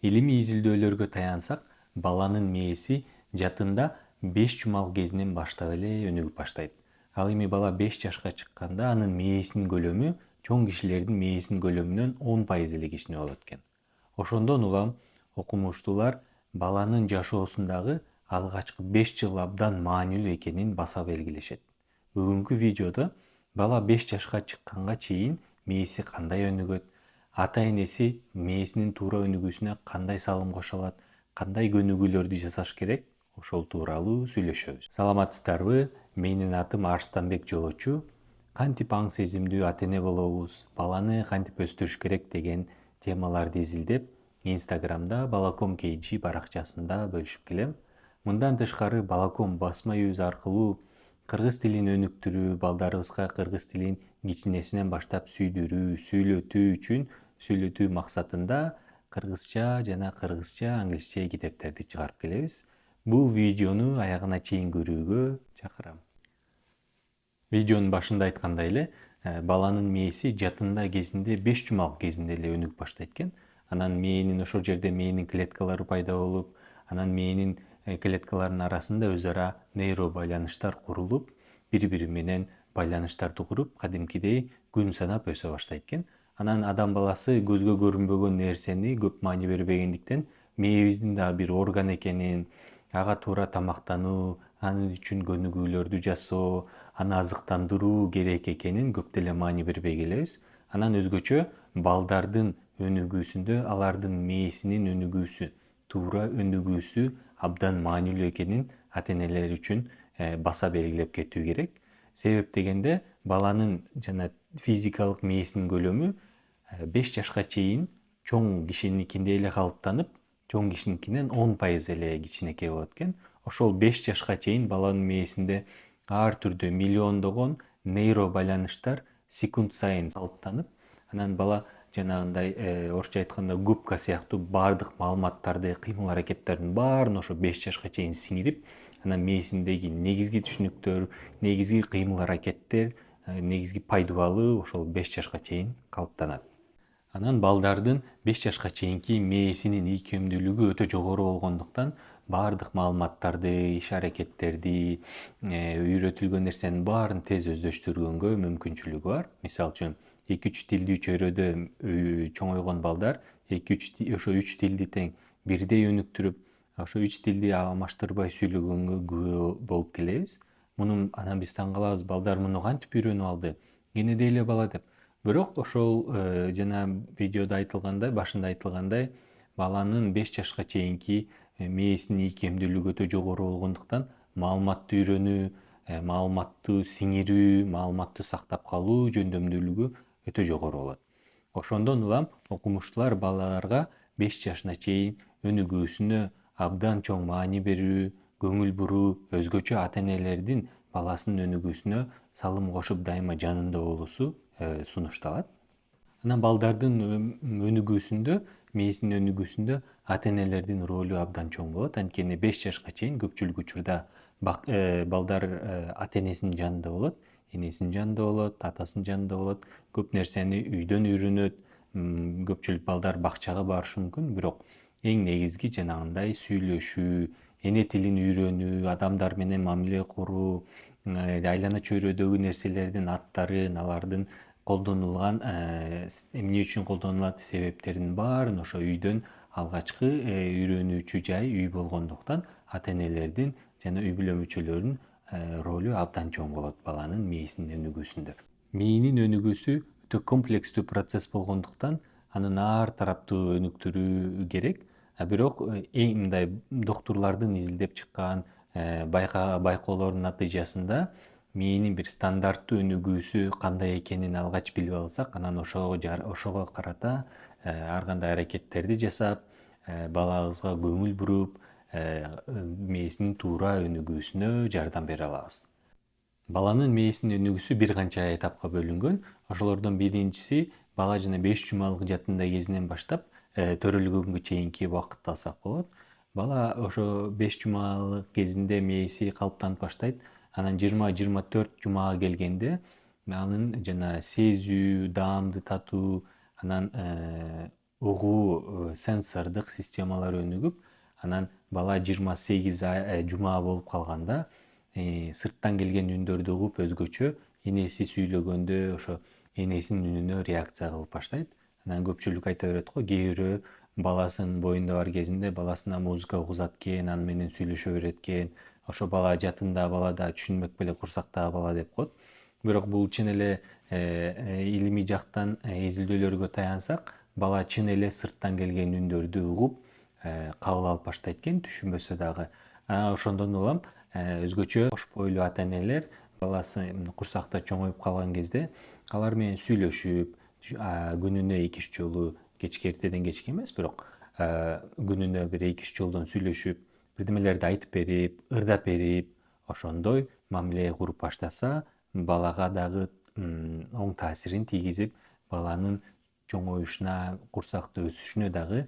Илимий изилдөөлөргө таянсак, баланын мээси жатында 5 жумал кезинен баштап эле өнүгүп баштайт. Ал эми бала 5 жашка чыкканда анын мээсинин көлөмү чоң кишилердин мээсинин көлөмүнөн 10% эле кичине болот экен. Ошондон улам окумуштуулар баланын жашоосундагы алгачкы 5 жыл абдан маанилүү экенин баса белгилешет. Бүгүнкү видеодо бала 5 жашка чыкканга чейин мээси кандай өнүгөт, ата-энеси мээсинин туура өнүгүүсүнө кандай салым кошо алат, кандай көнүгүүлөрдү жасаш керек, ошол тууралуу сүйлөшөбүз. Саламатсыздарбы? Менин атым Арстанбек Жолочу. Кантип аң сезимдүү ата-эне болобуз, баланы кантип өстүрүш керек деген темаларды изилдеп, Инстаграмда Балаком KG баракчасында бөлүшүп келем. Мындан тышкары Балаком басма жүз аркылуу кыргыз тилин өнүктүрүү, балдарыбызга кыргыз тилин кичинесинен баштап сүйдүрүү, сүйлөтүү максатында кыргызча жана кыргызча, англисче китептерди чыгарып келебиз. Бул видеону аягына чейин көрүүгө чакырам. Видеонун башында айткандай эле, баланын мээси жатында кезинде 5 жумал кезинде эле өнүгүп баштайт экен. Анан мээнин ошол жерде мээнин клеткалары пайда болуп, анан мээнин клеткаларынын арасында өз ара нейро байланыштар курулуп, бири-бири менен байланыштарды куруп, кадимкидей күн санап өсө баштайт экен. Анан адам баласы көзгө көрүнбөгөн нерсени көп маани бербегендиктен мээбиздин да бир орган экенин, ага туура тамактануу, анын үчүн көнүгүүлөрдү жасоо, аны азыктандыруу керек экенин көп деле маани бербей келебиз. Анан өзгөчө балдардын өнүгүүсүндө алардын мээсинин өнүгүүсү, туура өнүгүүсү абдан маанилүү экенин ата-энелер үчүн баса белгилеп кетүү керек. Себеп дегенде баланын жана физикалык мээсинин көлөмү 5 жашка чейин чоң кишиникиндей эле калыптанып, чоң кишиникинен 10% эле кичинекей болот экен. Ошол 5 жашка чейин баланын мээсинде ар түрдүү миллиондогон нейро байланыштар секунд сайын калыптанып, анан бала жанагындай орусча айтканда губка сыяктуу баардык маалыматтарды, кыймыл-аракеттердин баарын ошо 5 жашка чейин сиңирип, анан мээсиндеги негизги түшүнүктөр, негизги кыймыл-аракеттер, негизги пайдубалы ошол 5 жашка чейин калыптанат. Анан балдардын 5 жашка чейинки мээсинин ийкемдүүлүгү өтө жогору болгондуктан баардык маалыматтарды, иш-аракеттерди, үйрөтүлгөн нерсенин баарын тез өздөштүргөнгө мүмкүнчүлүгү бар. Мисалы үчүн 2-3 тилди чөйрөдө чоңойгон балдар ошо 3 тилди тең бирдей өнүктүрүп, ошо 3 тилди алмаштырбай сүйлөгөнгө күбө болуп келебиз. Анан биз таң калабыз, балдар муну кантип үйрөнүп алды? Кенедей эле бала деп. Бирок ошол жана видеодо айтылгандай, башында айтылгандай, баланын 5 жашка чейинки мээсинин ийкемдүүлүгү өтө жогору болгондуктан маалыматты үйрөнүү, маалыматты сиңирүү, маалыматты сактап калуу жөндөмдүүлүгү өтө жогору болот. Ошондон улам окумуштуулар балаларга 5 жашына чейин өнүгүүсүнө абдан чоң маани берүү, көңүл буруу, өзгөчө ата-энелердин баласынын өнүгүүсүнө салым кошуп дайыма жанында болуусу сунушталат. Анан балдардын өнүгүүсүндө, мээсинин өнүгүүсүндө ата-энелердин ролу абдан чоң болот. Анткени 5 жашка чейин көпчүлүк учурда балдар ата-энесинин жанында болот, энесинин жанында болот, атасынын жанында болот. Көп нерсени үйдөн үйрөнөт. Көпчүлүк балдар бакчага барышы мүмкүн, бирок эң негизги жанагындай сүйлөшүү, эне тилин үйрөнүү, адамдар менен мамиле куруу, айлана чөйрөдөгү нерселердин аттарын, алардын колдонулган эмне үчүн колдонулат себептерин баарын ошо үйдөн алгачкы үйрөнүүчү жай үй болгондуктан ата-энелердин жана үй бүлө мүчөлөрүнүн ролу абдан чоң болот баланын мээсинин өнүгүүсүндө. Мээнин өнүгүүсү өтө комплекстүү процесс болгондуктан анын ар тараптуу өнүктүрүү керек. Бирок эң мындай доктурлардын изилдеп чыккан байкоолордун натыйжасында мээнин бир стандарттуу өнүгүүсү кандай экенин алгач билип алсак, анан ошого карата ар кандай аракеттерди жасап, балабызга көңүл буруп, мээсинин туура өнүгүүсүнө жардам бере алабыз. Баланын мээсинин өнүгүүсү бир канча этапка бөлүнгөн. Ошолордон биринчиси бала жана 5 жумалык жатында кезинен баштап төрөлгөнгө чейинки убакытты алсак болот. Бала ошо 5 жумалык кезинде мээси калыптанып баштайт. Анан 20-24 жумага келгенде анын жана сезүү, даамды татуу, анан угуу сенсордук системалар өнүгүп, анан бала 28 жума болуп калганда сырттан келген үндөрдү угуп өзгөчө энеси сүйлөгөндө ошо энесинин үнүнө реакция кылып баштайт. Анан көпчүлүк айта берет го, кээ бирөө баласынын боюнда бар кезинде баласына музыка угузат экен, аны менен сүйлөшө берет экен. Ошо бала жатында бала да түшүнмөк беле, курсактагы бала деп коет. Бирок бул чын эле илимий жактан изилдөөлөргө таянсак, бала чын эле сырттан келген үндөрдү угуп кабыл алып баштайт экен, түшүнбөсө дагы. Ошондон улам өзгөчө кош бойлуу ата энелер баласы курсакта чоңоюп калган кезде алар менен сүйлөшүп, күнүнө 2-3 жолу, кечке эртеден кечке эмес, бирок күнүнө бир 2-3 жолдон сүйлөшүп, бирдемелерди айтып берип, ырдап берип, ошондой мамиле куруп баштаса, балага дагы оң таасирин тийгизип, баланын чоңоюшуна, курсакта өсүшүнө дагы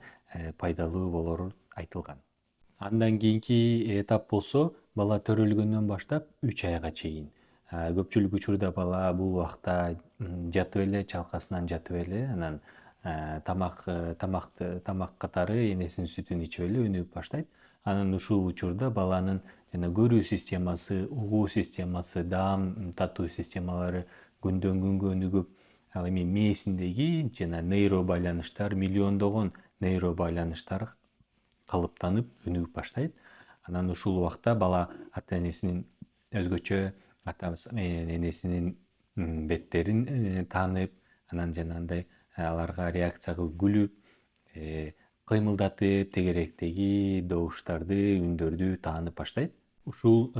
пайдалуу болору айтылган. Андан кийинки этап болсо, бала төрөлгөндөн баштап 3 айга чейин. Көпчүлүк учурда бала бул убакта жатып эле, чалкасынан жатып эле, анан тамак катары энесинин сүтүн ичип эле өнүгүп баштайт. Анан ушул учурда баланын жана көрүү системасы, угуу системасы, даам татуу системалары күндөн күнгө өнүгүп, ал эми мээсиндеги жана нейро байланыштар, миллиондогон нейро байланыштар калыптанып өнүгүп баштайт. Анан ушул убакта бала ата энесинин өзгөчө атасы менен энесинин беттерин таанып, анан жанагындай аларга реакция кылып күлүп, кыймылдатып, тегеректеги добуштарды, үндөрдү таанып баштайт. Ушул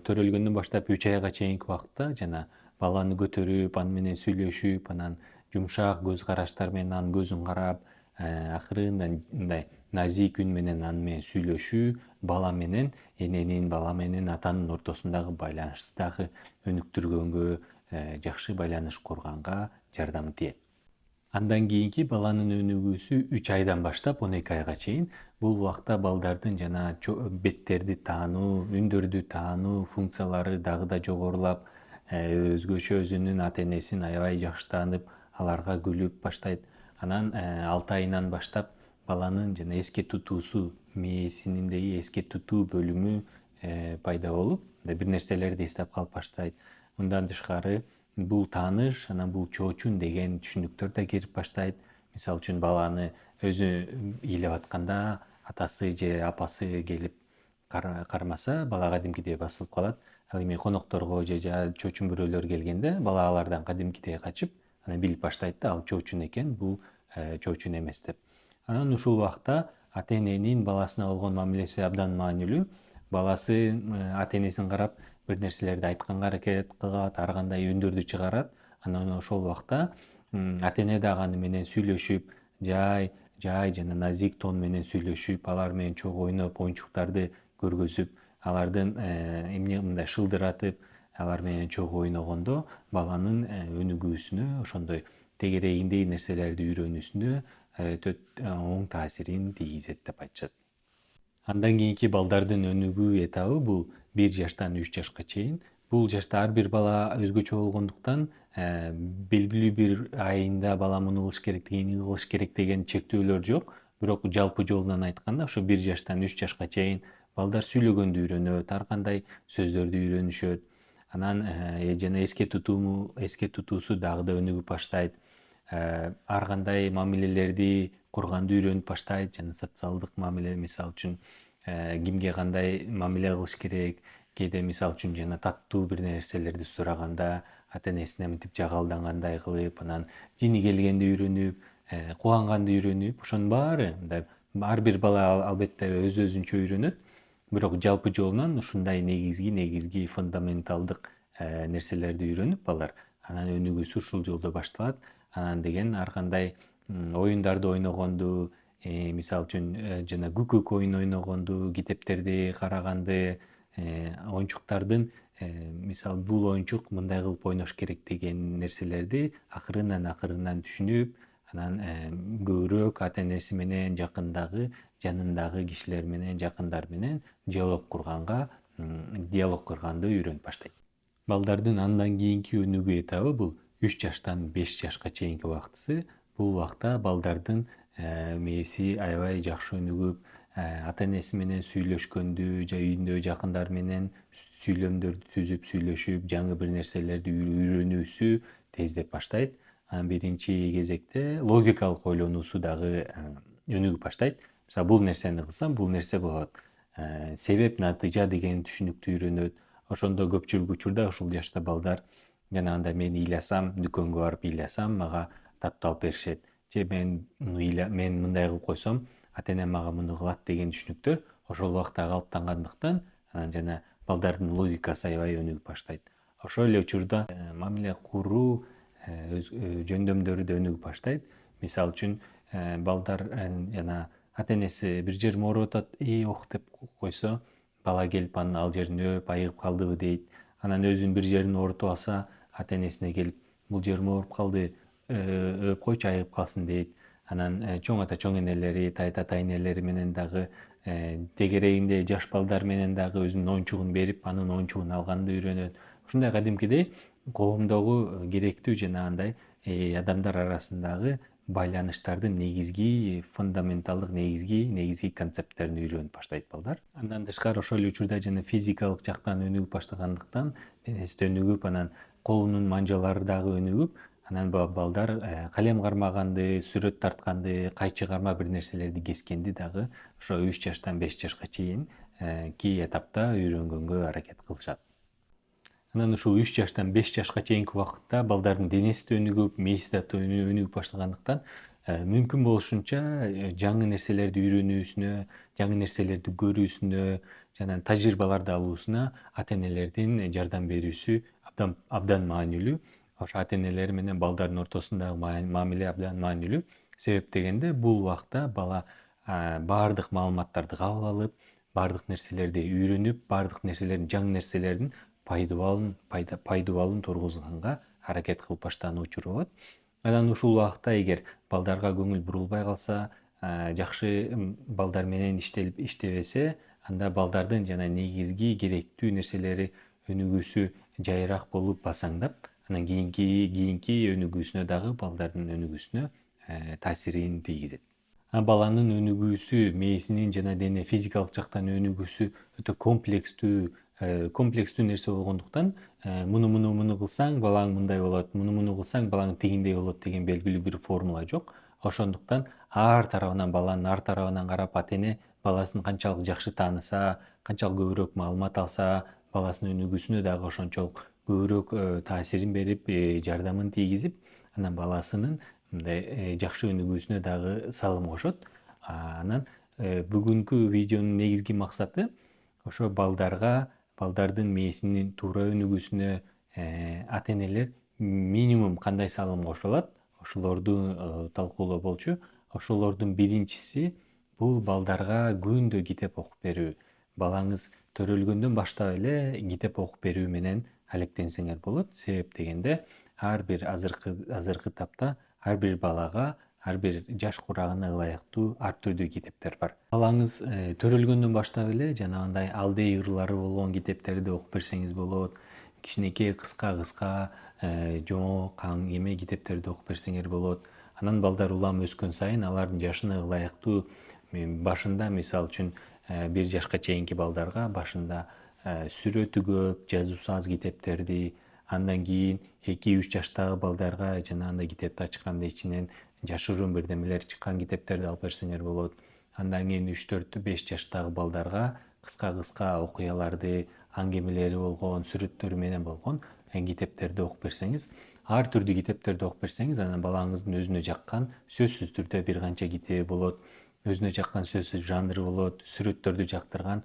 төрөлгөндөн баштап 3 айга чейинки убакытта жана баланы көтөрүп, аны менен сүйлөшүп, анан жумшак көз караштар менен анын көзүн карап, акырын мындай назик үн менен аны менен сүйлөшүү бала менен эненин, бала менен атанын ортосундагы байланышты дагы өнүктүргөнгө, жакшы байланыш курганга жардамы тиет. Андан кийинки баланын өнүгүүсү 3 айдан баштап 12 айга чейин. Бул убакта балдардын жана беттерди таануу, үндөрдү таануу функциялары дагы да жогорулап, өзгөчө өзүнүн ата энесин аябай жакшы таанып, аларга күлүп баштайт. Анан 6 айынан баштап баланын жана эске тутуусу, мээсининдеги эске тутуу бөлүмү пайда болуп, бир нерселерди эстеп калып баштайт. Мындан тышкары бул тааныш, анан бул чоочун деген түшүнүктөр да кирип баштайт. Мисалы үчүн баланы өзү ыйлап атканда атасы же апасы келип кармаса, бала кадимкидей басылып калат. Ал эми конокторго же чоочун бирөөлөр келгенде бала алардан кадимкидей качып, анан билип баштайт да, ал чоочун экен, бул чоочун эмес деп. Анан ушул убакта ата эненин баласына болгон мамилеси абдан маанилүү. Баласы ата энесин карап бир нерселерди айтканга аракет кылат, ар кандай үндөрдү чыгарат. Анан ошол убакта ата эне дагы аны менен сүйлөшүп, жай жана назик тон менен сүйлөшүп, алар менен чогуу ойноп, оюнчуктарды көргөзүп, алардын эмне мындай шылдыратып, алар менен чогуу ойногондо баланын өнүгүүсүнө, ошондой тегерегиндеги нерселерди үйрөнүүсүнө оң таасирин тийгизет деп айтышат. Андан кийинки балдардын өнүгүү этабы бул 1 жаштан 3 жашка чейин. Бул жашта ар бир бала өзгөчө болгондуктан, белгилүү бир айында бала муну кылыш керек, тигини кылыш керек деген чектөөлөр жок. Бирок жалпы жолунан айтканда, ошо 1 жаштан 3 жашка чейин балдар сүйлөгөндү үйрөнөт, ар кандай сөздөрдү үйрөнүшөт. Анан жана эске тутуусу дагы да өнүгүп баштайт. Ар кандай мамилелерди курганды үйрөнүп баштайт, жана социалдык мамиле, мисалы үчүн кимге кандай мамиле кылыш керек, кээде мисалы үчүн жана таттуу бир нерселерди сураганда ата энесине мынтип жагалдангандай кылып, анан жини келгенди үйрөнүп, кубанганды үйрөнүп, ошонун баары мындай ар бир бала албетте өз өзүнчө үйрөнөт. Бирок жалпы жолунан ушундай негизги фундаменталдык нерселерди үйрөнүп балдар, анан өнүгүүсү ушул жолдо башталат. Анан деген ар кандай оюндарды ойногонду, мисалы үчүн жана күкөк ойун ойногонду, китептерди караганды, оюнчуктардын мисалы бул оюнчук мындай кылып ойнош керек деген нерселерди акырынан түшүнүп, анан көбүрөөк ата энеси менен жанындагы кишилер менен, жакындар менен диалог курганды үйрөнүп баштайт. Балдардын андан кийинки өнүгүү этабы бул 3 жаштан 5 жашка чейинки убактысы. Бул убакта балдардын мээси аябай жакшы өнүгүп, ата энеси менен сүйлөшкөндү же үйүндө жакындары менен сүйлөмдөрдү түзүп сүйлөшүп жаңы бир нерселерди үйрөнүүсү тездеп баштайт. Биринчи кезекте логикалык ойлонуусу дагы өнүгүп баштайт. Мисалы, бул нерсени кылсам бул нерсе болот. Себеп натыйжа деген түшүнүктү үйрөнөт. Ошондо көпчүлүк учурда ушул жашта балдар жанагындай мен ыйласам, дүкөнгө барып ыйласам, мага таттуу алып беришет. Же мен мындай кылып койсом, ата энем мага муну кылат деген түшүнүктөр ошол убакта калыптангандыктан анан жана балдардын логикасы аябай өнүгүп баштайт. Ошол эле учурда мамиле куруу жөндөмдөрү да өнүгүп баштайт. Мисалы үчүн балдар жана ата энеси бир жерин ооруп атат, ох деп койсо, бала келип анын ал жерин өөп айыгып калдыбы дейт. Анан өзүн бир жерин оорутуп алса, ата энесине келип бул жерим ооруп калды, өөп койчу айыгып калсын дейт. Анан чоң ата чоң энелери, тайта тайнелери менен дагы тегерегинде жаш балдар менен дагы өзүнүн оюнчугун берип, анын оюнчугун алганды үйрөнөт. Ушундай кадимкидей коомдогу керектүү жанагындай адамдар арасындагы байланыштардын негизги фундаменталдык негизги концепттерин үйрөнүп баштайт балдар. Андан тышкары ошол эле учурда жана физикалык жактан өнүгүп баштагандыктан, денеси да өнүгүп, анан колунун манжалары дагы өнүгүп, анан балдар калем кармаганды, сүрөт тартканды, кайчы кармап бир нерселерди кескенди дагы ошо 3 жаштан 5 жашка чейин ки этапта үйрөнгөнгө аракет кылышат. Анан ушул 3 жаштан 5 жашка чейинки убакытта балдардын денеси да өнүгүп, мээси да өнүгүп баштагандыктан мүмкүн болушунча жаңы нерселерди үйрөнүүсүнө, жаңы нерселерди көрүүсүнө жана тажрыйбаларды алуусуна ата энелердин жардам берүүсү абдан маанилүү. Ошо ата энелер менен балдардын ортосундагы мамиле абдан маанилүү. Себеп дегенде бул убакта бала баардык маалыматтарды кабыл алып, баардык нерселерди үйрөнүп, баардык нерселердин жаңы нерселердин пайдубалын тургузганга аракет кылып баштаган учуру болот. Анан ушул убакта эгер балдарга көңүл бурулбай калса, жакшы балдар менен иштебесе, анда балдардын жана негизги керектүү нерселери өнүгүүсү жайыраак болуп басаңдап, анан кийинки өнүгүүсүнө дагы балдардын өнүгүүсүнө таасирин тийгизет. Баланын өнүгүүсү, мээсинин жана дене физикалык жактан өнүгүүсү өтө комплекстүү нерсе болгондуктан, муну кылсаң балаң мындай болот, муну кылсаң балаң тигиндей болот деген белгилүү бир формула жок. Ошондуктан баланын ар тарабынан карап, ата эне баласын канчалык жакшы тааныса, канчалык көбүрөөк маалымат алса, баласынын өнүгүүсүнө дагы ошончолук көбүрөөк таасирин берип, жардамын тийгизип, анан баласынын мындай жакшы өнүгүүсүнө дагы салым кошот. Анан бүгүнкү видеонун негизги максаты ошо балдардын мээсинин туура өнүгүүсүнө ата энелер минимум кандай салым кошо алат, ошолорду талкуулоо болчу. Ошолордун биринчиси бул балдарга күндө китеп окуп берүү. Балаңыз төрөлгөндөн баштап эле китеп окуп берүү менен алектенсеңер болот. Себеп дегенде ар бир азыркы тапта ар бир балага, ар бир жаш курагына ылайыктуу ар түрдүү китептер бар. Балаңыз төрөлгөндөн баштап эле жанагындай алды ыйырлары болгон китептерди окуп берсеңиз болот. Кичинекей кыска жооң эме китептерди окуп берсеңер болот. Анан балдар улам өскөн сайын алардын жашына ылайыктуу башында, мисалы үчүн 1 жашка чейинки балдарга башында сүрөтү көп, жазуусу аз китептерди, андан кийин 2-3 жаштагы балдарга жанагындай китепти ачканда ичинен жашыруун бирдемелер чыккан китептерди алып берсеңер болот. Андан кийин 3-4-5 жаштагы балдарга кыска окуяларды, аңгемелери болгон, сүрөттөрү менен болгон китептерди окуп берсеңиз, ар түрдүү китептерди окуп берсеңиз, анан балаңыздын өзүнө жаккан сөзсүз түрдө бир канча китеби болот, өзүнө жаккан сөзсүз жанры болот, сүрөттөрдү жактырган,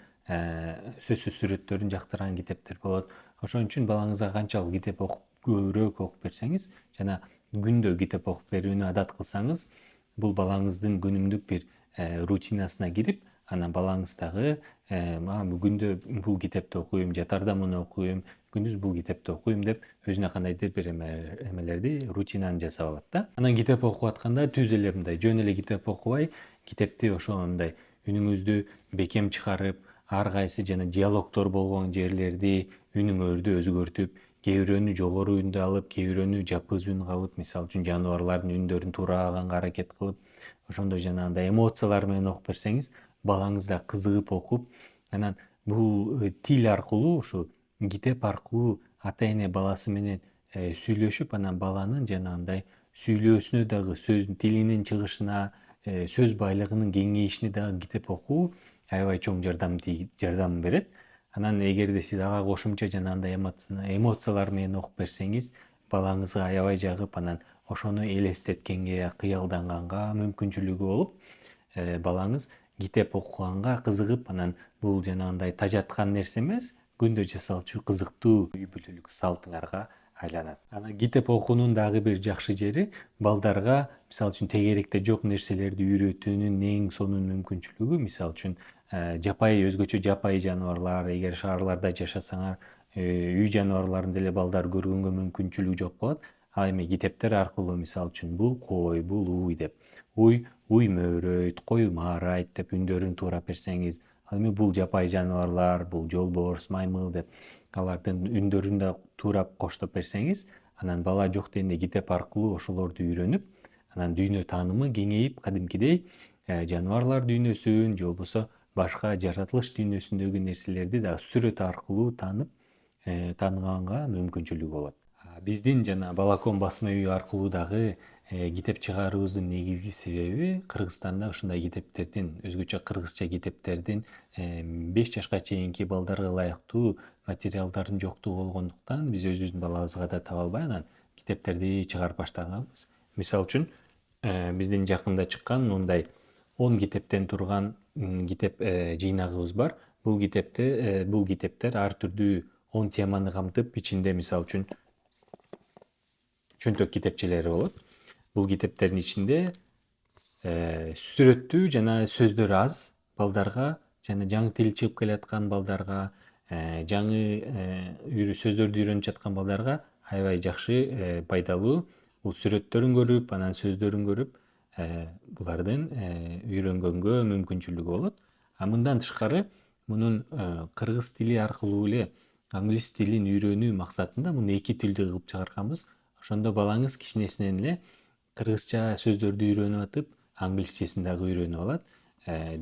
сөзсүз сүрөттөрүн жактырган китептер болот. Ошон үчүн балаңызга канчалык китеп көбүрөөк окуп берсеңиз жана күндө китеп окуп берүүнү адат кылсаңыз, бул балаңыздын күнүмдүк бир рутинасына кирип, анан балаңыз дагы күндө бул китепти окуйм, жатарда муну окуйм, күндүз бул китепти окуйм деп өзүнө кандайдыр бир эмелерди, рутинаны жасап алат да. Анан китеп окуп атканда түз эле мындай жөн эле китеп окубай, китепти ошо мындай үнүңүздү бекем чыгарып, ар кайсы жана диалогдор болгон жерлерди, үнүңөрдү өзгөртүп, кээ бирөөнү жогору үндө алып, кээ бирөөнү жапыз үн кылып, мисалы үчүн жаныбарлардын үндөрүн туураганга аракет кылып, ошондой жанагындай эмоциялар менен окуп берсеңиз, балаңыз да кызыгып окуп, анан бул тил аркылуу, ушу китеп аркылуу ата эне баласы менен сүйлөшүп, анан баланын жанагындай сүйлөөсүнө дагы, сөз тилинин чыгышына, сөз байлыгынын кеңейишине дагы китеп окуу аябай чоң жардам берет. Анан эгерде сиз ага кошумча жанагындай эмоциялар менен окуп берсеңиз, балаңызга аябай жагып, анан ошону элестеткенге, кыялданганга мүмкүнчүлүгү болуп, балаңыз китеп окуганга кызыгып, анан бул жанагындай тажаткан нерсе эмес, күндө жасалчу кызыктуу үй бүлөлүк салтыңарга айланат. Анан китеп окуунун дагы бир жакшы жери балдарга, мисалы үчүн тегеректе жок нерселерди үйрөтүүнүн эң сонун мүмкүнчүлүгү, мисалы үчүн жапайы, өзгөчө жапайы жаныбарлар, эгер шаарларда жашасаңар, үй жаныбарларын деле балдар көргөнгө мүмкүнчүлүгү жок болот. Ал эми китептер аркылуу, мисалы үчүн бул кой, бул уй деп, уй мөөрөйт, кой маарайт деп үндөрүн туурап берсеңиз, ал эми бул жапайы жаныбарлар, бул жолборс, маймыл деп алардын үндөрүн да туурап коштоп берсеңиз, анан бала жок дегенде китеп аркылуу ошолорду үйрөнүп, анан дүйнө таанымы кеңейип, кадимкидей жаныбарлар дүйнөсүн же болбосо башка жаратылыш дүйнөсүндөгү нерселерди да сүрөт аркылуу таанып, тааныганга мүмкүнчүлүгү болот. Биздин жана Балакон басма үйү аркылуу дагы китеп чыгарууубуздун негизги себеби Кыргызстанда ушундай китептердин, өзгөчө кыргызча китептердин 5 жашка чейинки балдарга ылайыктуу материалдардын жоктугу болгондуктан биз өзүбүздүн балабызга да таба албай анан китептерди чыгарып баштаганбыз. Мисалы үчүн биздин жакында чыккан мындай 10 китептен турган китеп жыйнагыбыз бар. Бул китептер ар түрдүү 10 теманы камтып, ичинде мисалы үчүн чөнтөк китепчелери болот. Бул китептердин ичинде сүрөттүү жана сөздөр аз балдарга, жана жаңы тил чыгып келаткан балдарга, жаңы сөздөрдү үйрөнүп жаткан балдарга аябай жакшы, пайдалуу. Бул сүрөттөрүн көрүп, анан сөздөрүн көрүп, булардын үйрөнгөнгө мүмкүнчүлүгү болот. А мындан тышкары, мунун кыргыз тили аркылуу эле англис тилин үйрөнүү максатында муну 2 тилдүү кылып чыгарганбыз. Ошондо балаңыз кичинесинен эле кыргызча сөздөрдү үйрөнүп атып, англисчесин дагы үйрөнүп алат.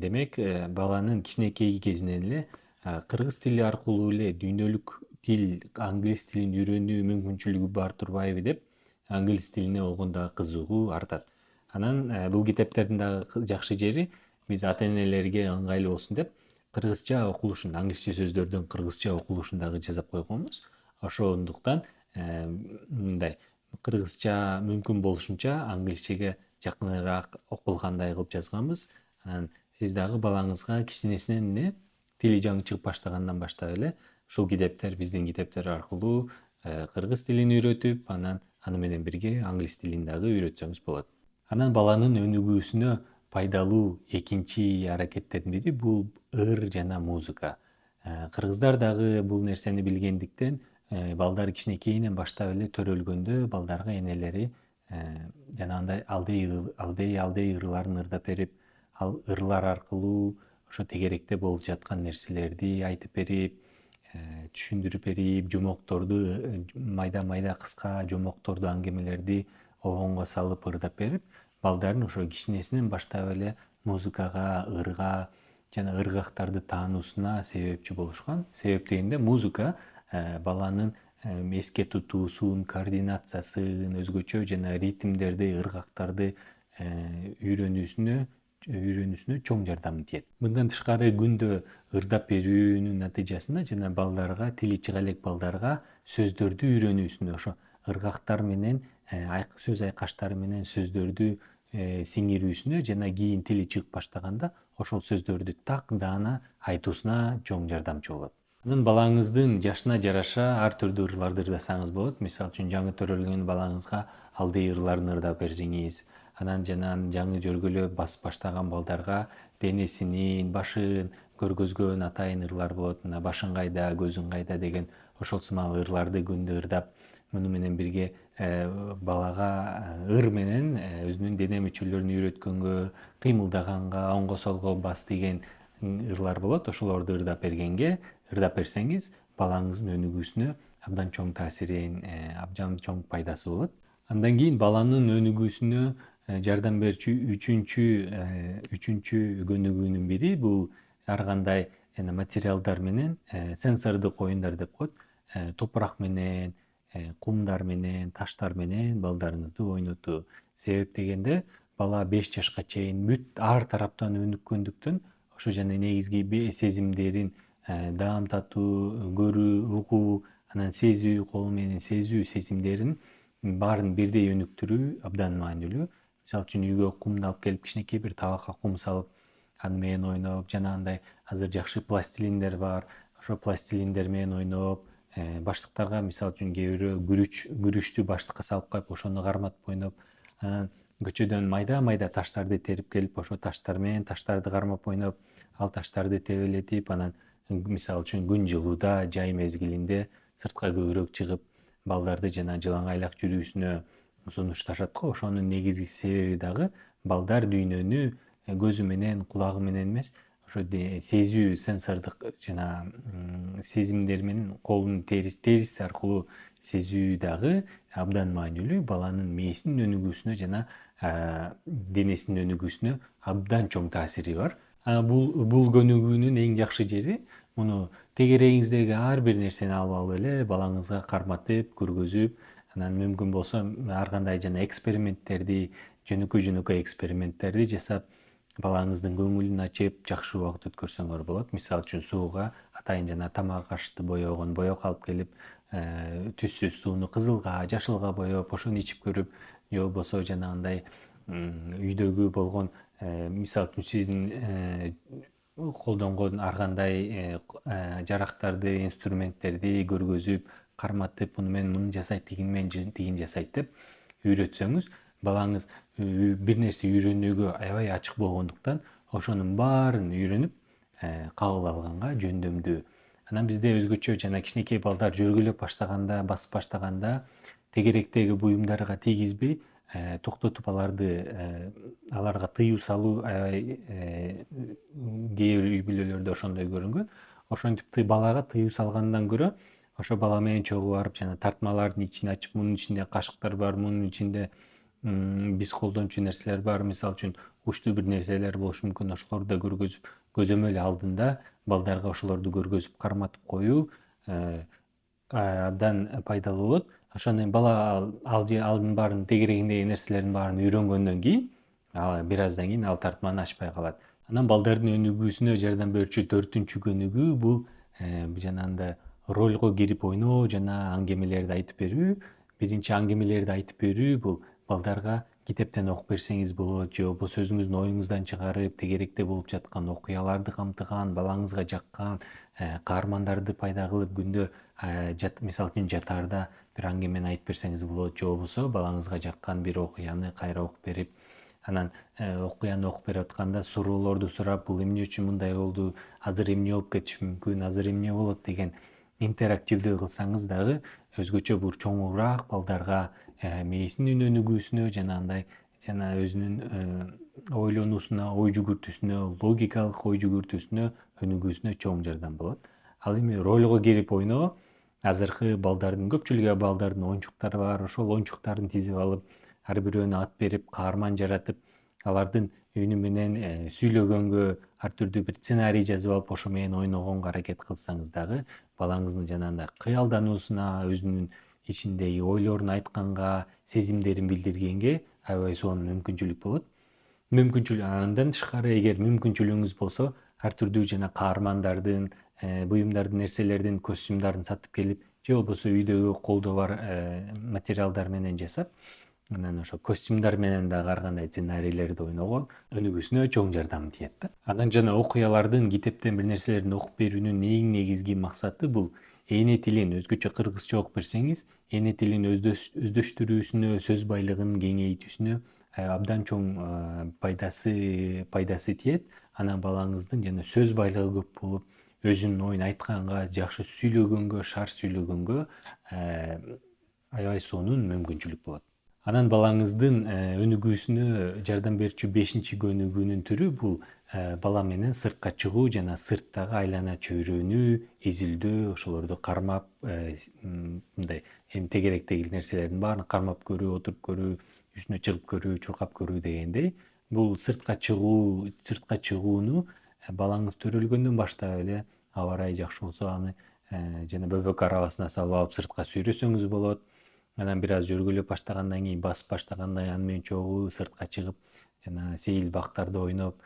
Демек, баланын кичинекей кезинен эле кыргыз тили аркылуу эле дүйнөлүк тил, англис тилин үйрөнүү мүмкүнчүлүгү бар турбайбы деп, англис тилине болгон дагы кызыгуу артат. Анан бул китептердин дагы жакшы жери, биз ата энелерге ыңгайлуу болсун деп, кыргызча окулушун, англисче сөздөрдүн кыргызча окулушун дагы жасап койгонбуз. Ошондуктан мындай кыргызча мүмкүн болушунча англисчеге жакыныраак окулгандай кылып жазганбыз. Анан сиз дагы балаңызга кичинесинен эле тили жаңы чыгып баштагандан баштап эле ушул китептер, биздин китептер аркылуу кыргыз тилин үйрөтүп, анан аны менен бирге англис тилин дагы үйрөтсөңүз болот. Анан баланын өнүгүүсүнө пайдалуу экинчи аракеттердин бири бул ыр жана музыка. Кыргыздар дагы бул нерсени билгендиктен, балдар кичинекейинен баштап эле төрөлгөндө балдарга энелери жанагындай алдей ырларын ырдап берип, ал ырлар аркылуу ошо тегеректе болуп жаткан нерселерди айтып берип, түшүндүрүп берип, жомокторду, майда кыска жомокторду, аңгемелерди обонго салып ырдап берип, балдардын ошо кичинесинен баштап эле музыкага, ырга жана ыргактарды таануусуна себепчи болушкан. Себеп дегенде музыка баланын эске тутуусун, координациясын, өзгөчө жана ритмдерди, ыргактарды үйрөнүүсүнө чоң жардам тиет. Мындан тышкары күндө ырдап берүүнүн натыйжасында жана балдарга, тили чыга элек балдарга сөздөрдү үйрөнүүсүнө, ошо ыргактар менен, сөз айкаштары менен сөздөрдү сиңирүүсүнө жана кийин тили чыгып баштаганда ошол сөздөрдү так даана айтуусуна чоң жардамчы болот. Анан балаңыздын жашына жараша ар түрдүү ырларды ырдасаңыз болот. Мисалы үчүн жаңы төрөлгөн балаңызга алдей ырларын ырдап берсеңиз, анан жана жаңы жөргөлө басып баштаган балдарга денесинин, башын көргөзгөн атайын ырлар болот. Мына башың кайда, көзүң кайда деген ошол сымал ырларды күндө ырдап, муну менен бирге балага ыр менен өзүнүн дене мүчөлөрүн үйрөткөнгө, кыймылдаганга, оңго солго бас деген ырлар болот. Ошолорду ырдап берсеңиз, балаңыздын өнүгүүсүнө абдан чоң таасирин, абдан чоң пайдасы болот. Андан кийин баланын өнүгүүсүнө жардам берүүчү үчүнчү көнүгүүнүн бири бул ар кандай материалдар менен сенсордук оюндар деп коет. Топурак менен, кумдар менен, таштар менен балдарыңызды ойнотуу. Себеп дегенде бала 5 жашка чейин бүт ар тараптан өнүккөндүктөн ошо жана негизги сезимдерин даам татуу, көрүү, угуу, анан сезүү, кол менен сезүү сезимдерин баарын бирдей өнүктүрүү абдан маанилүү. Мисалы үчүн үйгө кумду алып келип кичинекей бир табакка кум салып, аны менен ойноп, жанагындай азыр жакшы пластилиндер бар, ошо пластилиндер менен ойноп, баштыктарга мисалы үчүн кээ бирөө күрүчтү баштыкка салып коюп, ошону карматып ойноп, анан көчөдөн майда таштарды терип келип, ошо таштар менен таштарды кармап ойноп, ал таштарды тебелетип, анан мисалы үчүн күн жылууда, жай мезгилинде сыртка көбүрөөк чыгып, балдарды жана жылаңайлак жүрүүсүнө сунушташат го. Ошонун негизги себеби дагы балдар дүйнөнү көзү менен, кулагы менен эмес, ошо сезүү, сенсордук жана сезимдер менен колдун териси аркылуу сезүү дагы абдан маанилүү. Баланын мээсинин өнүгүүсүнө жана денесинин өнүгүүсүнө абдан чоң таасири бар. Бул көнүгүүнүн эң жакшы жери муну тегерегиңиздеги ар бир нерсени алып эле балаңызга карматып, көргөзүп, анан мүмкүн болсо ар кандай жана эксперименттерди, жөнөкөй эксперименттерди жасап, балаңыздын көңүлүн ачып, жакшы убакыт өткөрсөңөр болот. Мисалы үчүн сууга атайын жана тамак ашты боёгон боёк алып келип, түссүз сууну кызылга, жашылга боёп, ошону ичип көрүп, же болбосо жанагындай үйдөгү болгон мисалы үчүн сиздин колдонгон ар кандай жарактарды, инструменттерди көргөзүп, карматып, муну менен муну жасайт, тигини менен тигин жасайт деп үйрөтсөңүз, балаңыз бир нерсе үйрөнүүгө аябай ачык болгондуктан ошонун баарын үйрөнүп кабыл алганга жөндөмдүү. Анан бизде өзгөчө жана кичинекей балдар жөргөлөп баштаганда, басып баштаганда тегеректеги буюмдарга тийгизбей, токтотуп аларга тыюу салуу аябай кээ бир үй бүлөлөрдө ошондой көрүнгөн. Ошентип балага тыюу салгандан көрө ошо бала менен чогуу барып жана тартмалардын ичин ачып, мунун ичинде кашыктар бар, мунун ичинде биз колдончу нерселер бар, мисалы үчүн учтуу бир нерселер болушу мүмкүн, ошолорду да көргөзүп, көзөмөл алдында балдарга ошолорду көргөзүп карматып коюу абдан пайдалуу болот. Ошондон бала алдын баарын тегерегиндеги нерселердин баарын үйрөнгөндөн кийин, бир аздан кийин ал тартманы ачпай калат. Анан балдардын өнүгүүсүнө жардам берүүчү 4-чү көнүгүү бул жанагындай ролго кирип ойноо жана аңгемелерди айтып берүү. Биринчи аңгемелерди айтып берүү бул балдарга китептен окуп берсеңиз болот, же болбосо өзүңүздүн оюңуздан чыгарып, тегеректе болуп жаткан окуяларды камтыган, балаңызга жаккан каармандарды пайда кылып күндө мисалы үчүн жатаарда бир аңгемени айтып берсеңиз болот, же болбосо балаңызга жаккан бир окуяны кайра окуп берип, анан окуяны окуп берип атканда суроолорду сурап, бул эмне үчүн мындай болду, азыр эмне болуп кетиши мүмкүн, азыр эмне болот деген интерактивдүү кылсаңыз дагы өзгөчө бир чоңураак балдарга мээсинин өнүгүүсүнө жана өзүнүн ойлонуусуна, ой жүгүртүүсүнө, логикалык ой жүгүртүүсүнө, өнүгүүсүнө чоң жардам болот. Ал эми ролго кирип ойноо азыркы көпчүлүк балдардын оюнчуктары бар, ошол оюнчуктарын тизип алып, ар бирөөнү ат берип, каарман жаратып, алардын үнү менен сүйлөгөнгө, ар түрдүү бир сценарий жазып алып, ошо менен ойногонго аракет кылсаңыз дагы, балаңыздын жанагындай кыялдануусуна, өзүнүн ичиндеги ойлорун айтканга, сезимдерин билдиргенге аябай сонун мүмкүнчүлүк болот. Андан тышкары, эгер мүмкүнчүлүгүңүз болсо, ар түрдүү жана каармандардын, буюмдардын, нерселердин, костюмдарын сатып келип, же болбосо үйдөгү колдо бар материалдар менен жасап, анан ошо костюмдар менен дагы ар кандай сценарийлерди ойногон өнүгүүсүнө чоң жардам тиет да. Анан жана окуялардын, китептен бир нерселерди окуп берүүнүн эң негизги максаты бул эне тилин өзгөчө кыргызча окуп берсеңиз, эне тилин өздөштүрүүсүнө, сөз байлыгын кеңейтүүсүнө абдан чоң пайдасы тиет. Анан балаңыздын жана сөз байлыгы көп болуп, өзүнүн оюн айтканга, жакшы сүйлөгөнгө, шаар сүйлөгөнгө аябай сонун мүмкүнчүлүк болот. Анан балаңыздын өнүгүүсүнө жардам берүүчү 5-көнүгүүнүн түрү бул бала менен сыртка чыгуу жана сырттагы айлана чөйрөнү изилдөө, ошолорду кармап, мындай эми тегеректеги нерселердин баарын кармап көрүү, отуруп көрүү, үстүнө чыгып көрүү, чуркап көрүү дегендей. Бул сыртка чыгууну балаңыз төрөлгөндөн баштап эле аба ырайы жакшы болсо аны жана бөбөк арабасына салып алып сыртка сүйрөсөңүз болот. Анан бир аз жөргөлөп баштагандан кийин, басып баштагандан кийин аны менен чогуу сыртка чыгып, жана сейил бактарды ойноп,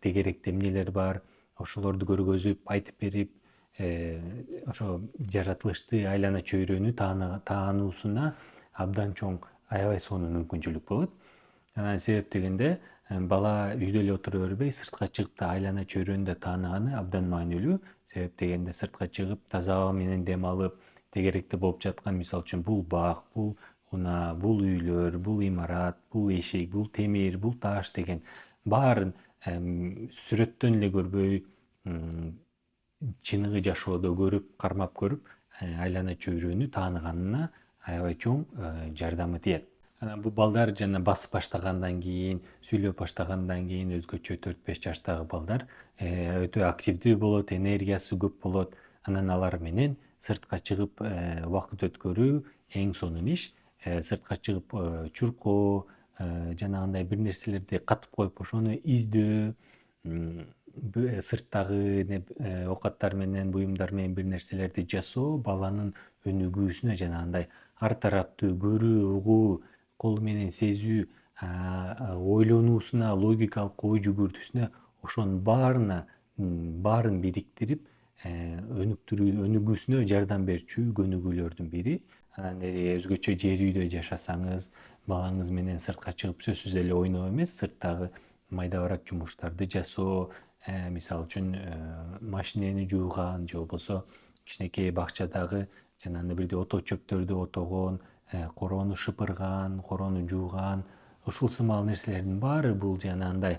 тегеректе эмнелер бар, ошолорду көргөзүп, айтып берип, ошо жаратылышты айлана чөйрөнү таануусуна абдан чоң, аябай сонун мүмкүнчүлүк болот. Анан себеп дегенде бала үйдө эле отура бербей, сыртка чыгып да айлана чөйрөнү да тааныганы абдан маанилүү. Себеп дегенде сыртка чыгып, таза аба менен дем алып, тегеректе болуп жаткан, мисалы үчүн бул бак, бул унаа, бул үйлөр, бул имарат, бул эшик, бул темир, бул таш деген баарын сүрөттөн эле көрбөй, чыныгы жашоодо көрүп, кармап көрүп, айлана чөйрөнү тааныганына аябай чоң жардамы тиет. Анан бул балдар жана басып баштагандан кийин, сүйлөп баштагандан кийин өзгөчө 4-5 жаштагы балдар өтө активдүү болот, энергиясы көп болот. Анан алар менен сыртка чыгып убакыт өткөрүү эң сонун иш. Сыртка чыгып чуркоо, жанагындай бир нерселерди катып коюп ошону издөө, сырттагы оокаттар менен, буюмдар менен бир нерселерди жасоо баланын өнүгүүсүнө жанагындай ар тараптуу көрүү, угуу, колу менен сезүү, ойлонуусуна, логикалык ой жүгүртүүсүнө, ошонун баарын бириктирип, өнүгүүсүнө жардам берүүчү көнүгүүлөрдүн бири. Анан өзгөчө жер үйдө жашасаңыз, балаңыз менен сыртка чыгып сөзсүз эле ойноо эмес, сырттагы майда барак жумуштарды жасоо, мисалы үчүн машинени жууган же болбосо кичинекей бакчадагы жанагындай бирдей ото чөптөрдү отогон, короону шыпырган, короону жууган, ушул сымал нерселердин баары бул жанагындай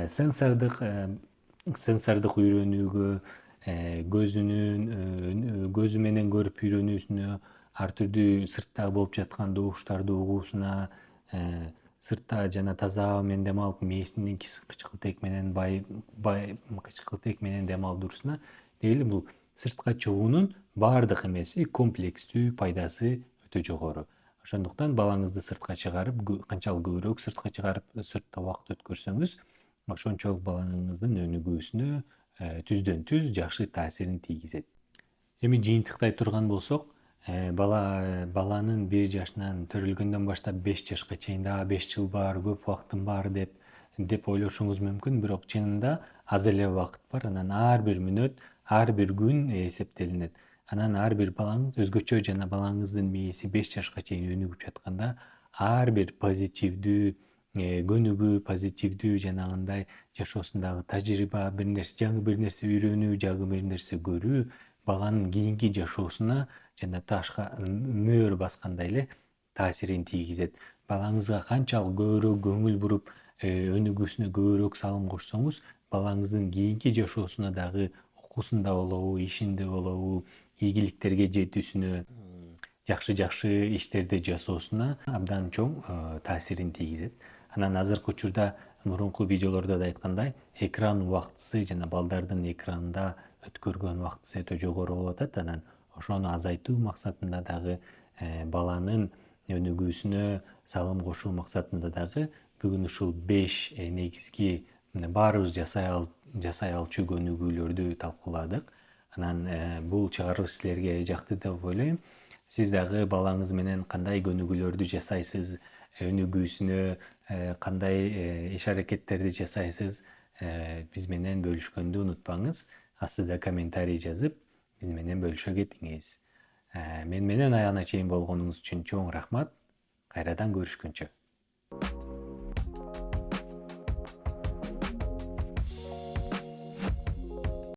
сенсордук үйрөнүүгө, көзү менен көрүп үйрөнүүсүнө, ар түрдүү сыртта болуп жаткан добуштарды угуусуна, сыртта жана таза аба менен дем алып, мээсинин кычкылтек менен кычкылтек менен дем алып туруусуна дейли бул сыртка чыгуунун баардык эмеси комплекстүү пайдасы өтө жогору. Ошондуктан балаңызды сыртка чыгарып, канчалык көбүрөөк сыртка чыгарып, сыртта убакыт өткөрсөңүз, ошончолук балаңыздын өнүгүүсүнө түздөн түз жакшы таасирин тийгизет. Эми жыйынтыктай турган болсок, баланын 1 жашынан төрөлгөндөн баштап 5 жашка чейин дагы 5 жыл бар, көп убактым бар деп ойлошуңуз мүмкүн, бирок чынында аз эле убакыт бар. Анан ар бир мүнөт, ар бир күн эсептелинет. Анан ар бир балаңыз өзгөчө, жана балаңыздын мээси 5 жашка чейин өнүгүп жатканда ар бир позитивдүү көнүгүү, позитивдүү жанагындай жашоосундагы тажрыйба, жаңы бир нерсе үйрөнүү, жаңы бир нерсе көрүү баланын кийинки жашоосуна жана ташка мөөр баскандай эле таасирин тийгизет. Балаңызга канчалык көбүрөөк көңүл буруп, өнүгүүсүнө көбүрөөк салым кошсоңуз, балаңыздын кийинки жашоосуна дагы окуусунда болобу, ишинде болобу, ийгиликтерге жетүүсүнө, жакшы иштерди жасоосуна абдан чоң таасирин тийгизет. Анан азыркы учурда мурунку видеолордо да айткандай, экран убактысы жана балдардын экранда өткөргөн убактысы өтө жогору болуп атат. Анан ошону азайтуу максатында дагы, баланын өнүгүүсүнө салым кошуу максатында дагы бүгүн ушул 5 негизги баарыбыз жасай алчу көнүгүүлөрдү талкууладык. Анан бул чыгарылыш силерге жакты деп ойлойм. Сиз дагы балаңыз менен кандай көнүгүүлөрдү жасайсыз, өнүгүүсүнө кандай иш-аракеттерди жасайсыз, биз менен бөлүшкөндү унутпаңыз. Астыда комментарий жазып, биз менен бөлүшө кетиңиз. Мен менен аягына чейин болгонуңуз үчүн чоң рахмат. Кайрадан көрүшкөнчө.